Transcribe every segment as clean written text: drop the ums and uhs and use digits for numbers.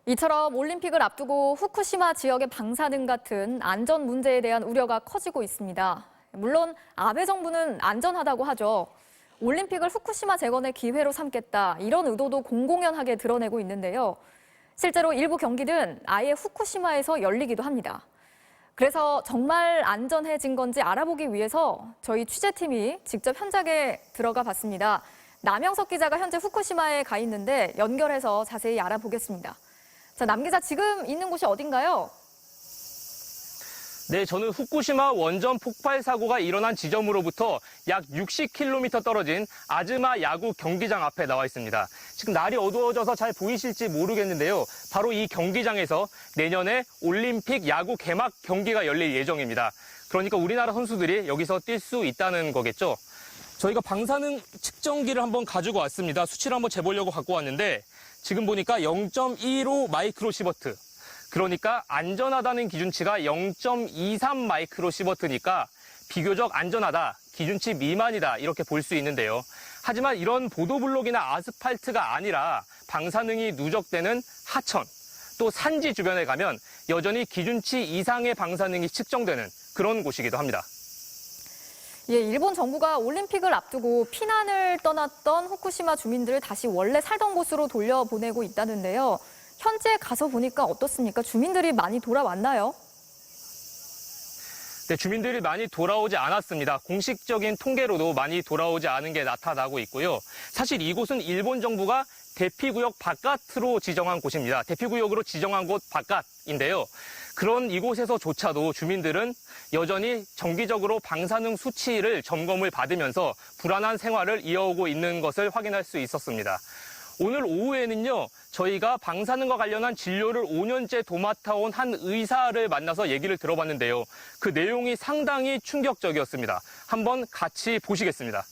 이처럼 올림픽을 앞두고 후쿠시마 지역의 방사능 같은 안전 문제에 대한 우려가 커지고 있습니다. 물론 아베 정부는 안전하다고 하죠. 올림픽을 후쿠시마 재건의 기회로 삼겠다, 이런 의도도 공공연하게 드러내고 있는데요. 실제로 일부 경기는 아예 후쿠시마에서 열리기도 합니다. 그래서 정말 안전해진 건지 알아보기 위해서 저희 취재팀이 직접 현장에 들어가 봤습니다. 남영석 기자가 현재 후쿠시마에 가 있는데 연결해서 자세히 알아보겠습니다. 자, 남 기자, 지금 있는 곳이 어딘가요? 네, 저는 후쿠시마 원전 폭발 사고가 일어난 지점으로부터 약 60km 떨어진 아즈마 야구 경기장 앞에 나와 있습니다. 지금 날이 어두워져서 잘 보이실지 모르겠는데요. 바로 이 경기장에서 내년에 올림픽 야구 개막 경기가 열릴 예정입니다. 그러니까 우리나라 선수들이 여기서 뛸 수 있다는 거겠죠. 저희가 방사능 측정기를 한번 가지고 왔습니다. 수치를 한번 재보려고 갖고 왔는데 지금 보니까 0.15 마이크로시버트. 그러니까 안전하다는 기준치가 0.23 마이크로시버트니까 비교적 안전하다, 기준치 미만이다 이렇게 볼 수 있는데요. 하지만 이런 보도블록이나 아스팔트가 아니라 방사능이 누적되는 하천, 또 산지 주변에 가면 여전히 기준치 이상의 방사능이 측정되는 그런 곳이기도 합니다. 예, 일본 정부가 올림픽을 앞두고 피난을 떠났던 후쿠시마 주민들을 다시 원래 살던 곳으로 돌려보내고 있다는데요. 현재 가서 보니까 어떻습니까? 주민들이 많이 돌아왔나요? 네, 주민들이 많이 돌아오지 않았습니다. 공식적인 통계로도 많이 돌아오지 않은 게 나타나고 있고요. 사실 이곳은 일본 정부가 대피구역 바깥으로 지정한 곳입니다. 대피구역으로 지정한 곳 바깥인데요. 그런 이곳에서조차도 주민들은 여전히 정기적으로 방사능 수치를 점검을 받으면서 불안한 생활을 이어오고 있는 것을 확인할 수 있었습니다. 오늘 오후에는요, 저희가 방사능과 관련한 진료를 5년째 도맡아온 한 의사를 만나서 얘기를 들어봤는데요. 그 내용이 상당히 충격적이었습니다. 한번 같이 보시겠습니다.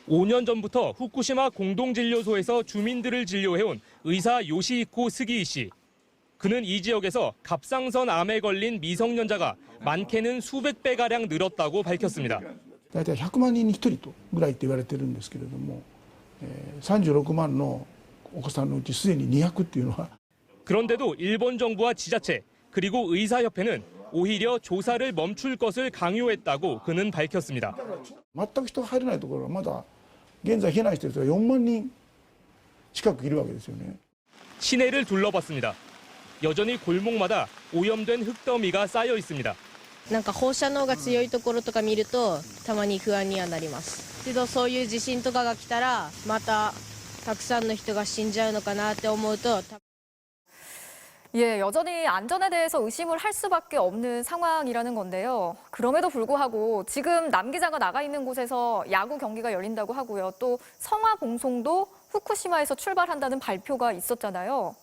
5년 전부터 후쿠시마 공동진료소에서 주민들을 진료해온 의사 요시히코 스기이 씨. 그는 이 지역에서 갑상선 암에 걸린 미성년자가 많게는 수백 배가량 늘었다고 밝혔습니다. 大体100万人に1人ぐらいって言われてるんですけれども、36万のお子さんのうちすでに200っていうのは 그런데도 일본 정부와 지자체 그리고 의사협회는 오히려 조사를 멈출 것을 강요했다고 그는 밝혔습니다. 全く人が入れないところはまだ現在避難している人が4万人近くいるわけですよね。 시내를 둘러봤습니다. 여전히 골목마다 오염된 흙더미가 쌓여 있습니다. なんか放射能が強いところとか見るとたまに不安にはなります。けどそういう地震とかが来たらまたたくさんの人が死んじゃうのかなって思うと 예, 여전히 안전에 대해서 의심을 할 수밖에 없는 상황이라는 건데요. 그럼에도 불구하고 지금 남 기자가 나가 있는 곳에서 야구 경기가 열린다고 하고요. 또 성화봉송도 후쿠시마에서 출발한다는 발표가 있었잖아요.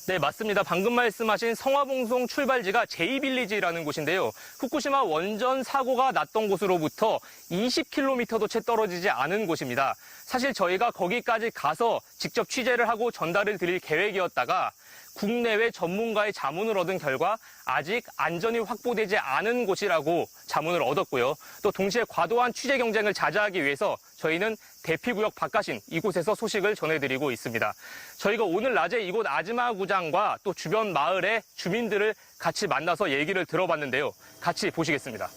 네, 맞습니다. 방금 말씀하신 성화봉송 출발지가 제이빌리지라는 곳인데요. 후쿠시마 원전 사고가 났던 곳으로부터 20km도 채 떨어지지 않은 곳입니다. 사실 저희가 거기까지 가서 직접 취재를 하고 전달을 드릴 계획이었다가 국내외 전문가의 자문을 얻은 결과 아직 안전이 확보되지 않은 곳이라고 자문을 얻었고요. 또 동시에 과도한 취재 경쟁을 자제하기 위해서 저희는 대피구역 바깥인 이곳에서 소식을 전해드리고 있습니다. 저희가 오늘 낮에 이곳 아즈마 구장과 또 주변 마을의 주민들을 같이 만나서 얘기를 들어봤는데요. 같이 보시겠습니다.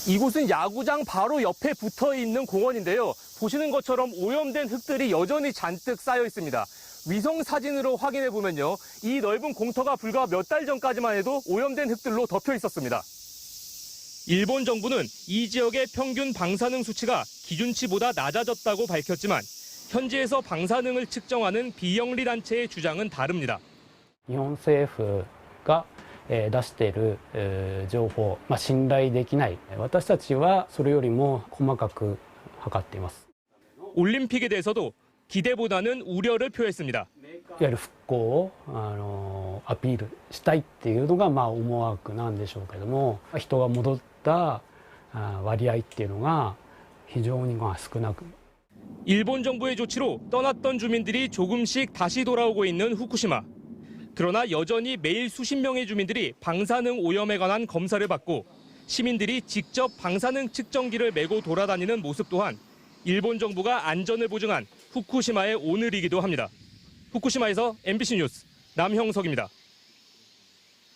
이곳은 야구장 바로 옆에 붙어 있는 공원인데요. 보시는 것처럼 오염된 흙들이 여전히 잔뜩 쌓여 있습니다. 위성 사진으로 확인해 보면요, 이 넓은 공터가 불과 몇 달 전까지만 해도 오염된 흙들로 덮여 있었습니다. 일본 정부는 이 지역의 평균 방사능 수치가 기준치보다 낮아졌다고 밝혔지만 현지에서 방사능을 측정하는 비영리 단체의 주장은 다릅니다. 日本政府が出している情報、信頼できない。私たちはそれよりも細かく測っています。 올림픽에 대해서도 기대보다는 우려를 표했습니다. いわゆる復興をアピールしたいっていうのが思惑なんでしょうけども、人が戻った割合っていうのが非常に少なく。 일본 정부의 조치로 떠났던 주민들이 조금씩 다시 돌아오고 있는 후쿠시마. 그러나 여전히 매일 수십 명의 주민들이 방사능 오염에 관한 검사를 받고 시민들이 직접 방사능 측정기를 메고 돌아다니는 모습 또한 일본 정부가 안전을 보증한 후쿠시마의 오늘이기도 합니다. 후쿠시마에서 MBC 뉴스 남형석입니다.